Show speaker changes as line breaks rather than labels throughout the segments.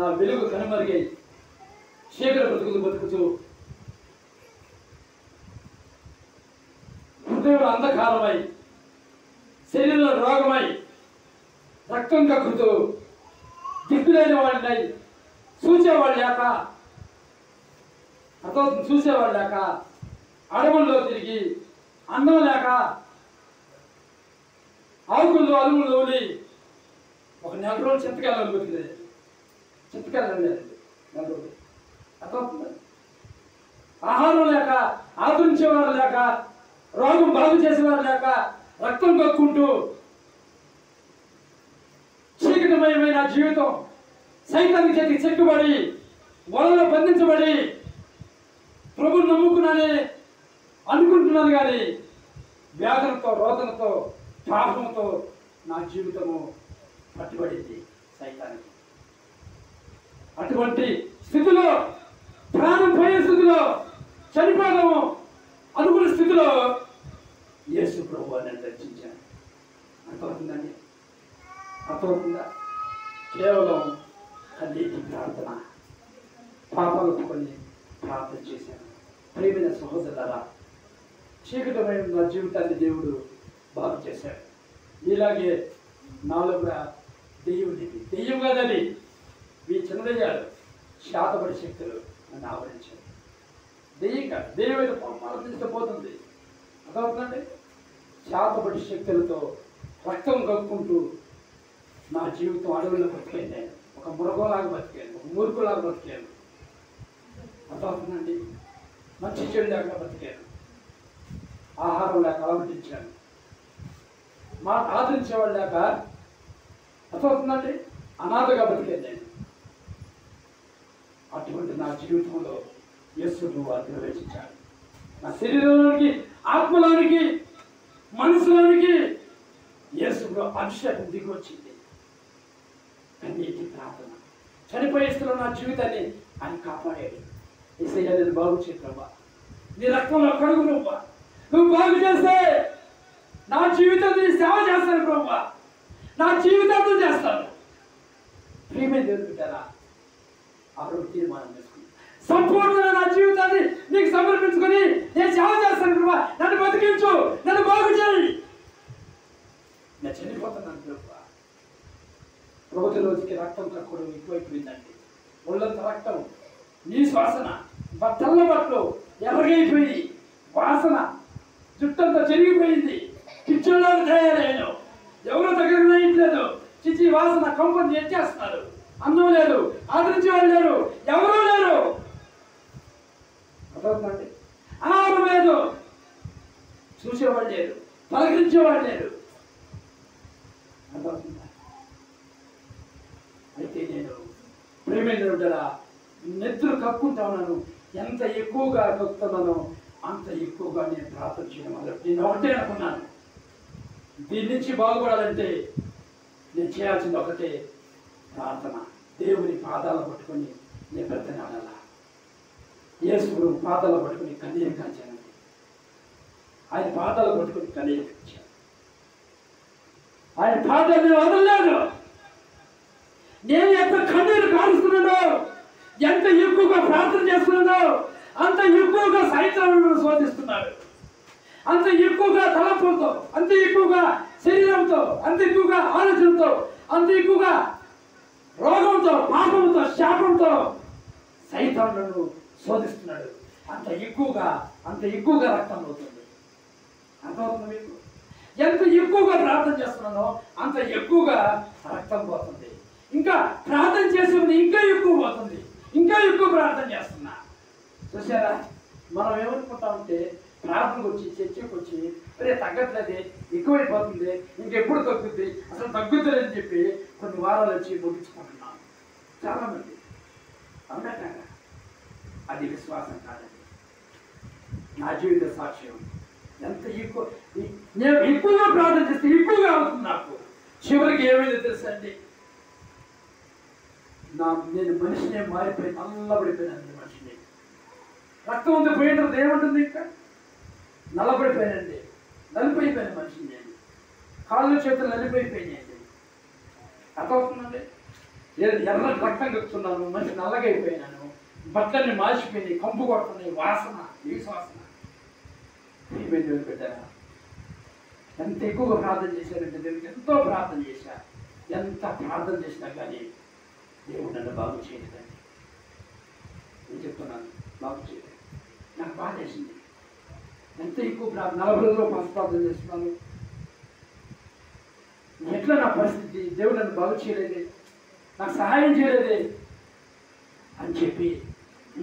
నా వెలుగు కనుమరుగై చీకటి బ్రతుకులు బతుకుతూ హృదయం అంధకారమై శరీరంలో రోగమై రక్తం కక్కుతూ దిక్కులేని వాళ్ళని చూసేవాళ్ళు లేక అతను చూసేవాళ్ళు లేక అడవుల్లో తిరిగి అన్నం లేక ఆవుకుల్లో అలుగుల్లో ఒక నెల రోజులు చింతకాయలు బతికిదే చింతకాయలు నెల రోజులు అర్థమవుతుంది. ఆహారం లేక ఆదరించేవారు లేక రోగం బాగు చేసేవారు లేక రక్తం కక్కుంటూ చీకటిమయమైన జీవితం సైతానికి చేతికి చెక్కుబడి వలలో బంధించబడి ప్రభుని నమ్ముకున్నానే అనుకుంటున్నాను కానీ వ్యాధులతో రోదనతో పాపంతో నా జీవితము పట్టుబడింది సైతానికి. అటువంటి స్థితిలో ప్రాణం పోయే స్థితిలో చనిపోదాము అనుకున్న స్థితిలో యేసు ప్రభువు నన్ను రక్షించాను. అర్థమవుతుందండి? అర్థమవుతుందా? కేవలం కన్నీటి ప్రార్థన పాపాలు కొన్ని ప్రార్థన చేశాను. ప్రేమైన సహోదరులారా, చీకటమైన నా జీవితాన్ని దేవుడు బాగు చేశాడు. ఇలాగే నాలో కూడా దెయ్యం కాదని మీ చిన్నదయ్యాడు శాతపడి శక్తులు నన్ను ఆవరించాడు. దెయ్యం కాదు, దెయ్యమైన ప్రార్థించబోతుంది. అర్థమవుతుందండి? శాతపడి శక్తులతో రక్తం కక్కుంటూ నా జీవితం అడవుల్లో బతికాను. నేను ఒక మృగంలాగా బతికాను, ఒక మూర్ఖులాగా బతికాను. అర్థమవుతుందండి? మంచి చెడు లేకుండా బతికాను. ఆహారం లేక అలవటించాను. మాట ఆదరించేవాళ్ళు లేక అర్థమవుతుందండి అనాథగా బతికాను నేను. అటువంటి నా జీవితంలో యేసును వారు ప్రవేశించాడు. నా శరీరంలోనికి ఆత్మలోనికి మనసులోనికి యేసులో అభిషేకం దిగి వచ్చింది. కన్నీటి ప్రార్థన చనిపోయే స్థితిలో నా జీవితాన్ని ఆయన కాపాడాడు. యేసయ్యా నేను బాగు చేయి ప్రభా, నీ రక్తంలో కడుగు ప్రభా, నువ్వు బాగు చేస్తే నా జీవితాన్ని సేవ చేస్తాను ప్రభా, నా జీవితంతో చేస్తాను. ప్రియమైన దేవుడు బిడ్డలారా, ఆరోగ్య తీర్మానం చేసుకుని సంపూర్ణంగా నా జీవితాన్ని నీకు సమర్పించుకొని నేను సేవ చేస్తాను ప్రభా, నన్ను బతికించు, నన్ను బాగు చేయి. నేను చనిపోతున్నాను ప్రభా. రోజు రోజుకి రక్తం కక్కడం ఎక్కువైపోయిందండి. ఒళ్ళంత రక్తం, నీ శ్వాసన, తెల్ల బట్టలు ఎర్రగైపోయి వాసన, జుట్టంతా చెరిగిపోయింది. పిచ్చోళ్ళని తయారయ్యాను. ఎవరో దగ్గర వేయట్లేదు. చిచి వాసన కంపని ఎత్తేస్తున్నారు. అన్నం లేదు, ఆదరించేవాళ్ళు లేరు, ఎవరూ లేరు. అర్థమవుతుందండి? ఆహారం లేదు, చూసేవాళ్ళు లేరు, పలకరించేవాళ్ళు లేరు. అర్థమవుతుందా? అయితే నేను ప్రేమైన నెత్తులు కక్కుంటా ఉన్నాను. ఎంత ఎక్కువగా కక్కుతున్నానో అంత ఎక్కువగా నేను ప్రార్థన చేయడం వల్ల నేను ఒకటే అనుకున్నాను, దీని నుంచి బాగుపడాలంటే నేను చేయాల్సింది ఒకటే ప్రార్థన. దేవుని పాదాలు పట్టుకొని నేను బ్రతనాడాలా. యేసు పాదాలు పట్టుకొని కన్నీరు కాచానండి. ఆయన పాదాలు పట్టుకొని కన్నీరు కాచాను. ఆయన పాదాలు నేను వదలలేదు. నేను ఎంత కన్నీరు కారుస్తున్నానో, ఎంత ఎక్కువగా ప్రార్థన చేస్తున్నానో అంత ఎక్కువగా సైతానుడు శోధిస్తున్నాడు. అంత ఎక్కువగా తలపులతో, అంత ఎక్కువగా శరీరంతో, అంత ఎక్కువగా ఆలోచనతో, అంత ఎక్కువగా రోగంతో, పాపంతో, శాపంతో సైతానుడు శోధిస్తున్నాడు. అంత ఎక్కువగా రక్తం అవుతుంది. అర్థమవుతుంది మీకు? ఎంత ఎక్కువగా ప్రార్థన చేస్తున్నానో అంత ఎక్కువగా రక్తం పోతుంది. ఇంకా ప్రార్థన చేసేది ఇంకా ఎక్కువ పోతుంది. ఇంకా ఎక్కువ ప్రార్థన చేస్తున్నా. చూసారా, మనం ఏమనుకుంటామంటే ప్రార్థనకు వచ్చి చర్చకు వచ్చి అరే తగ్గట్లేదే, ఎక్కువైపోతుంది, ఇంకెప్పుడు తగ్గుద్ది, అసలు తగ్గుతుందని చెప్పి కొన్ని వారాలు వచ్చి ముగించుకుంటున్నాం చాలామంది. అవునట, అది విశ్వాసం కాదండి. నా జీవిత సాక్ష్యం ఎంత ఎక్కువ, నేను ఎక్కువగా ప్రార్థన చేస్తే ఎక్కువగా అవుతుంది. నాకు చివరికి ఏమైందో తెలుసా అండి, నేను మనిషిని మారిపోయి నల్లబడిపోయినానండి. మనిషిని రక్తం ఉంది పోయిన ఏముంటుంది, ఇంకా నల్లబడిపోయానండి. నలిపోయిపోయాను మనిషిని. నేను కాళ్ళు చేతులు నలిపోయిపోయినాయండి. అర్థమవుతుందండి? ఎర్ర రక్తం కక్కుతున్నాను, మంచి నల్లగా అయిపోయినాను, బట్టలన్నీ మాసిపోయినాయి, కంపు కొడుతున్నాయి, వాసన, ఈ వాసన. పెట్టారా? ఎంత ఎక్కువగా ప్రార్థన చేశానంటే దేవుడికి ఎంతో ప్రార్థన చేశా. ఎంత ప్రార్థన చేసినా కానీ దేవుడు నన్ను బాగు చేయలేదండి. నేను చెప్తున్నాను, బాగు చేయలేదు. నాకు బాధ వేసింది. ఎంత ఎక్కువ 40 రోజులు ప్రార్థన చేస్తున్నాను. ఎట్లా నా పరిస్థితి? దేవుడు నన్ను బాగు చేయలేదే, నాకు సహాయం చేయలేదే అని చెప్పి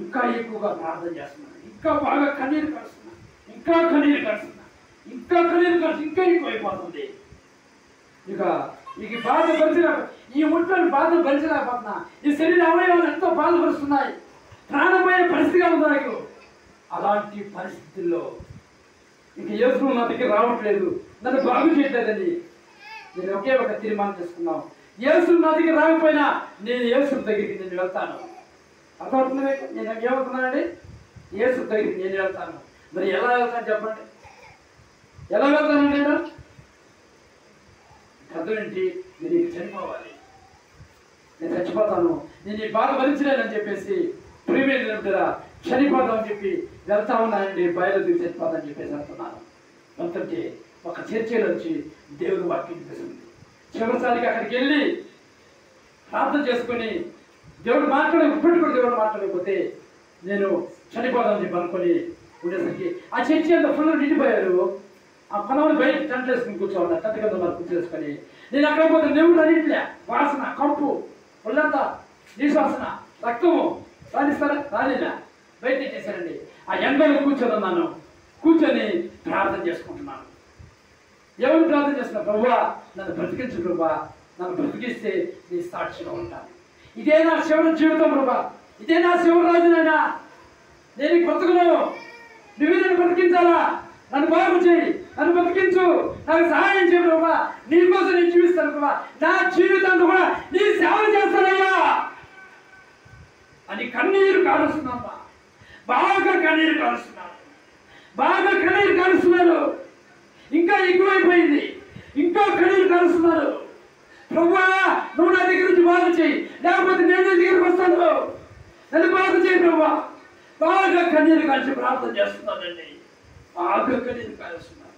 ఇంకా ఎక్కువగా ప్రార్థన చేస్తున్నాను. ఇంకా బాగా కన్నీరు కడుస్తున్నాను, ఇంకా కన్నీరు కడుస్తున్నాను, ఇంకా కన్నీరు కడుతు ఇంకా ఎక్కువైపోతుంది. ఇక బాధ భరించలే, ఈ ముట్లను బాధ భరించలేకపోతున్నా. ఈ శరీర అవయవాలు ఎంతో బాధపరుస్తున్నాయి, ప్రాణమయ్యే పరిస్థితిగా ఉంది నాకు. అలాంటి పరిస్థితుల్లో ఇంక యేసు నా దగ్గర రావట్లేదు, నన్ను బాగు చేయట్లేదని నేను ఒకే ఒక తీర్మానం చేసుకున్నాను. యేసు నా దగ్గర రాకపోయినా నేను యేసు దగ్గరికి నేను వెళ్తాను. అర్థమవుతుంది? నేను ఏమవుతున్నానండి? యేసు దగ్గరికి నేను వెళ్తాను. మరి ఎలా వెళ్తాను చెప్పండి? ఎలా వెళ్తాను నేను? అర్థం ఏంటి? నేను ఇక చనిపోవాలి, నేను చచ్చిపోతాను, నేను ఈ బాధ భరించలేనని చెప్పేసి ప్రియమైన చనిపోతామని చెప్పి వెళ్తా ఉన్నానండి. బయలుదేరి చనిపోతామని చెప్పేసి వెళ్తున్నాను. వెళ్తుంటే ఒక చర్చలో వచ్చి దేవుని వాక్యం వినిపిస్తుంది. చివరిసారిగా అక్కడికి వెళ్ళి ప్రార్థన చేసుకుని దేవుడు ఇప్పటికి కూడా దేవుడు మాట్లాడకపోతే నేను చనిపోదామని చెప్పి అనుకుని ఉండేసరికి ఆ చర్చి అంతా ఫుల్ నిండిపోయారు. ఆ కొనవని బయట టెంట్లు వేసుకుని కూర్చోవాలి, టెంట్ కింద మరి కూర్చోసుకొని నేను అక్కడ పోతే దేవుడు అన్నింటిలే వాసన, కంపు, ఒళ్ళంతా నీశ్వాసన, రక్తము రానిస్తారా? రాలేదా? బయట చేశారండి. ఆ ఎండలో కూర్చొని ప్రార్థన చేసుకుంటున్నాను. ఎవరు ప్రార్థన చేస్తున్నా? ప్రభువా నన్ను బ్రతికించు ప్రభువా, నన్ను బ్రతికిస్తే నీ సాక్షిగా ఉంటాను. ఇదే నా శివర జీవితం ప్రభా, ఇదే నా శివరాజునైనా, నేను బ్రతుకును, నువ్వే నన్ను బ్రతికించాలా, నన్ను బాగు చేయి, నన్ను బ్రతికించు, నాకు సహాయం చేయ ప్రభా, నీ కోసం నేను జీవిస్తాను ప్రభా, నా జీవితాన్ని కూడా నీ సేవ చేస్తానయ్యా అని కన్నీరు కారుస్తున్నాను. బాగా కన్నీరు కారుస్తున్నారు. ఇంకా ఎక్కువైపోయింది, ఇంకా కన్నీరు కారుస్తున్నారు. ప్రభువా నువ్వు నా దగ్గర నుంచి బాగు చేయి, లేకపోతే నేను నీ దగ్గరికి వస్తాను, నన్ను బాగు చేయి ప్రభువా. బాగా కన్నీరు కాల్చి ప్రార్థన చేస్తున్నానండి. బాగా కన్నీరు కారుస్తున్నారు.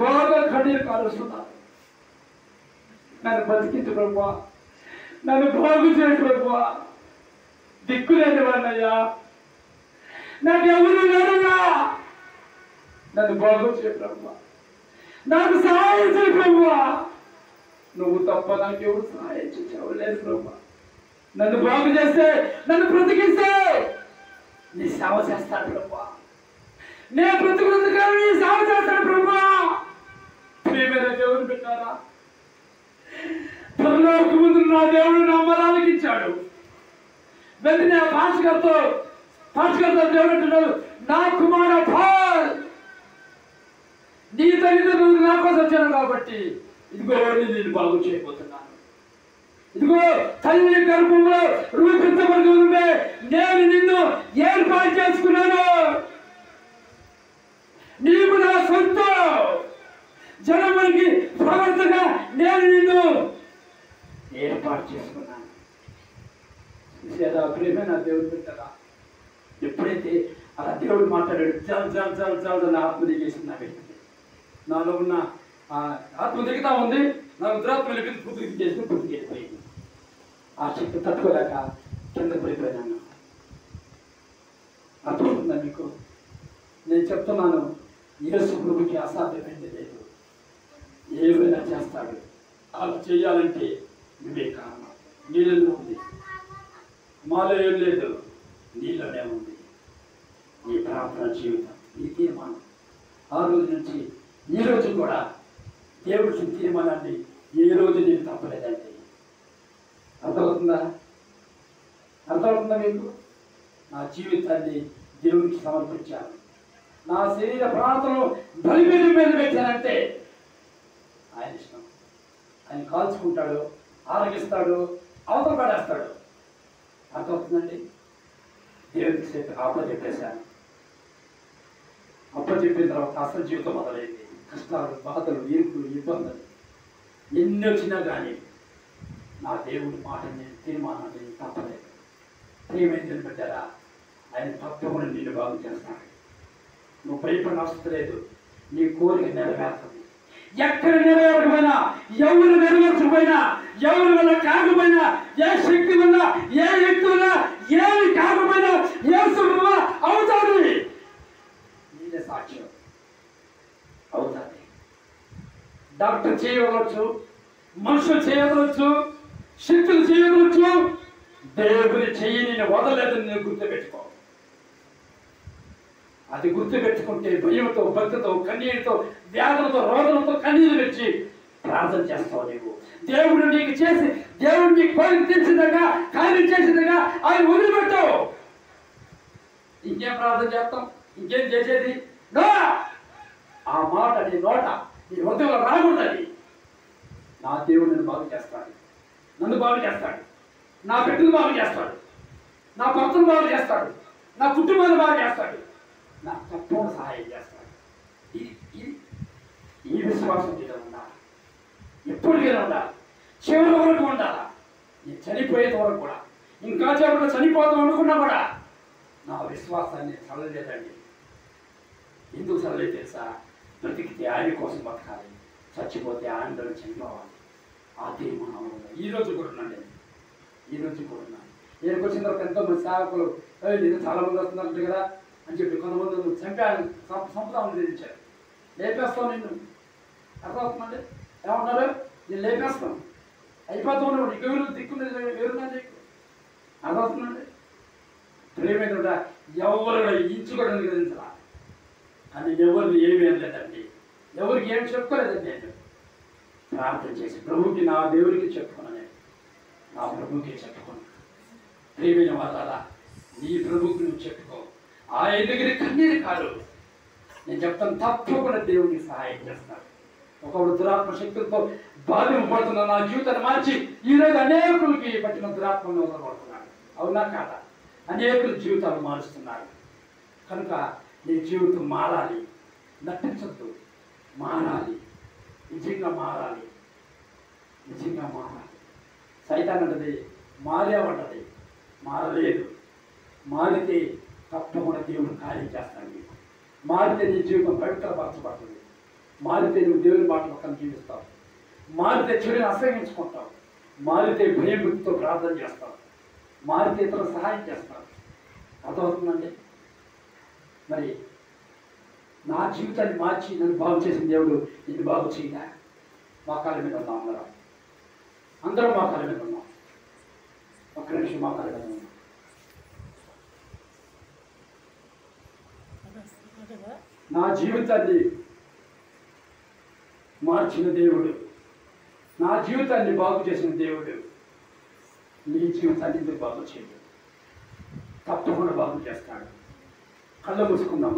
బాగా కన్నీరు కారుస్తున్నారు. నన్ను బతికించు ప్రభువా, నన్ను బాగు చేయి ప్రభువా, దిక్కులేని వాడినయ్యా, నాకు ఎవరు లేరయ్యా, నన్ను బాగు చేయి ప్రభువా, నాకు సహాయం చేయి ప్రభువా. నువ్వు తప్ప నాకు ఎవరు సహాయం చేయలేదు ప్రభువా. నన్ను బాగు చేస్తే, నన్ను బ్రతికిస్తే నీ సేవ చేస్తాను ప్రభువా, నేను బ్రతుకున్నందుకు నీ సేవ చేస్తాను ప్రభువా. ప్రియమైన దేవుడు పెట్టారా? పరలోక ముందు నా దేవుడు నా మరాలకి ఇచ్చాడు. వెంటనే ఆ పాస్టర్ గారితో దేవుడు అంటున్నాడు, నా కుమార పాల్, నీ తల్లిదండ్రులు నా కోసం వచ్చాను కాబట్టి ఇదిగో నేను బాగు చేయబోతున్నాను. ఇదిగో తల్లి గర్భంలో రూపించబడుతుందే నేను నిన్ను ఏర్పాటు చేసుకున్నాను. నీవు నా సొంతం, జనమునికి ప్రవర్తగా నేను నిన్ను ఏర్పాటు చేసుకున్నాను. ప్రేమే నా దేవుడు పెట్టారా? ఎప్పుడైతే అలా దేవుడు మాట్లాడాడు, చాలా నా ఆత్మ దిగేసింది. నా వ్యక్తి నాలో ఉన్న ఆత్మ దిగుతా ఉంది, నా రుద్రాత్మ పూర్తి చేసి పూర్తి వెళ్ళిపోయింది. ఆ శక్తి తట్టుకోలేక కింద పడిపోయినాను. అర్థమవుతుందా మీకు? నేను చెప్తున్నాను, యేసు ప్రభుకి అసాధ్యమైంది లేదు. ఏమైనా చేస్తాడు. అలా చేయాలంటే నువ్వే కారణం. నీళ్ళలో ఉంది, మాలో ఏం లేదు, నీలోనే ఉంది. నీ ప్రార్థన జీవితం, నీ తీర్మానం ఆ రోజు నుంచి ఈ రోజు కూడా దేవుడి తీర్మానాన్ని ఏ రోజు నేను తప్పలేదండి. అర్థమవుతుందా మీకు? నా జీవితాన్ని దేవుడికి సమర్పించాను. నా శరీర ప్రార్థనలు బలిపీఠం మీద పెట్టానంటే ఆయన ఇష్టం. ఆయన కాల్చుకుంటాడు, ఆరగిస్తాడు, అవతల పడేస్తాడు. అర్థమవుతుందండి? దేవుడికి అప్పచెప్పేశాను. అప్పచెప్పిన తర్వాత అసలు జీవితం మొదలైంది. కష్టాలు, బాధలు, ఇరుకులు, ఇబ్బందులు. ఎన్ని వచ్చినా కానీ నా దేవుడి మాట నేను తీర్మానం నేను తప్పలేదు. ప్రియమైన పెట్టారా, ఆయన తప్పకుండా నిన్ను బాగు చేస్తాడు. నువ్వు భయపడిన అవసరం లేదు. నీ కోరిక నెరవేరుతుంది. ఎక్కడ నెరవేరకపోయినా, ఎవరు నెరవేర్చకపోయినా, ఎవరి వల్ల కాకపోయినా, ఏ శక్తి వల్ల, ఏ వ్యక్తి వల్ల, ఏమి కాకపోయినా యేసు వల్ల అవుతుంది. నీదే సాక్ష్యం అవుతుంది. డాక్టర్ చేయవచ్చు, మనుషులు చేయవచ్చు, శక్తులు చేయవచ్చు, దేవుని చెయ్యి నేను వదలలేదని నేను గుర్తుపెట్టుకో. అది గుర్తుపెట్టుకుంటే భయంతో, భక్తితో, కన్నీటితో, వ్యాధులతో, రోగులతో కన్నీరు పెట్టి ప్రార్థన చేస్తావు. నీవు దేవుడు నీకు చేసి, దేవుడు నీకు కోరిక తీర్చిందగా, కార్యం చేసిందగా ఆయన వదిలిపెట్టావు. ఇంకేం ప్రార్థన చేస్తాం? ఇంకేం చేసేది? ఆ మాట నీ నోట, నీ హృదయంలో రాకూడదని. నా దేవుడు నన్ను బాగు చేస్తాడు, నన్ను బాగు చేస్తాడు, నా బిడ్డను బాగు చేస్తాడు, నా భర్తను బాగు చేస్తాడు, నా కుటుంబాన్ని బాగు చేస్తాడు, నా తప్పకుండా సహాయం చేస్తాడు. ఈ విశ్వాసం మీద ఉండాలి, ఎప్పటికైనా ఉండాలి, చివరి వరకు ఉండాలా. నేను చనిపోయేంత వరకు కూడా, ఇంకా చివరిలో చనిపోతాం అనుకున్నా కూడా నా విశ్వాసాన్ని చల్లలేదండి. ఎందుకు చల్లలేదు తెలుసా? బ్రతికితే ఆయన కోసం బతకాలి, చచ్చిపోతే ఆయన చనిపోవాలి. ఆ తీర్మానం ఈరోజు కూడా ఉన్నాండి. ఈరోజు కూడా ఉన్నాను. నేను వచ్చిన తర్వాత ఎంతోమంది సేవకులు నేను చాలా మంది వస్తున్నట్టు కదా అని చెప్పి కొంతమంది సంపదాలను నిధించారు. లేపేస్తాను నిన్ను, అర్థమవుతుందండి. ఏమన్నారు? నేను లేపేస్తాను, అయిపోతాను, నీకు ఎవరు దిక్కు ఎవరున్నా నీకు, అర్థమవుతుందండి. ప్రేమేంట ఎవరు ఇంచు కూడా నిధించాల. కానీ ఎవరిని ఏమీ అనలేదండి, ఎవరికి ఏమి చెప్పుకోలేదండి. నేను ప్రార్థన చేసి ప్రభుకి, నా దేవుడికి చెప్పుకున్నాను, నేను నా ప్రభుకి చెప్పుకున్నాను. ప్రియమైన వాళ్ళ, నీ ప్రభుకి నువ్వు చెప్పుకో. ఆయన దగ్గర కన్నీరు కాదు. నేను చెప్తాను, తప్పకుండా దేవుడికి సహాయం చేస్తాను. ఒకప్పుడు దురాత్మ శక్తులతో బాధింపబడుతున్న నా జీవితాన్ని మార్చి ఈరోజు అనేకులకి పట్టిన దురాత్మను వదలబడుతున్నాడు. అవునా కాదా? అనేకుల జీవితాలు మారుస్తున్నారు. కనుక నీ జీవితం మారాలి, నటించద్దు, మారాలి, నిజంగా మారాలి, నిజంగా మారాలి. సైతాన్ అంటది మారేవంటది, మారలేదు. మారితే తప్పకుండా దేవుడు కార్యం చేస్తాడు. నీకు మారితే నీ జీవితం పవిత్రపరచబడుతుంది. మారితే నువ్వు దేవుని మాట పక్కన జీవిస్తావు. మారితే చెడుని అసహించుకుంటావు. మారితే భయభక్తితో ప్రార్థన చేస్తావు. మారితే ఇతరులకు సహాయం చేస్తావు. అర్థమవుతుందండి. మరి నా జీవితాన్ని మార్చి నన్ను బాగు చేసిన దేవుడు నిన్ను బాగు చేయగా. మోకాళ్ళ మీద ఉన్నాం అందరం, అందరం మోకాళ్ళ మీద ఉన్నాం. ఒక్క నిమిషం మోకాళ్ళ మీద ఉన్నాం. నా జీవితాన్ని మార్చిన దేవుడు, నా జీవితాన్ని బాగు చేసిన దేవుడు నీ జీవితాన్ని ఎందుకు బాగు చేయడు? తప్పకుండా బాగు చేస్తాడు. కళ్ళు మూసుకుందాం.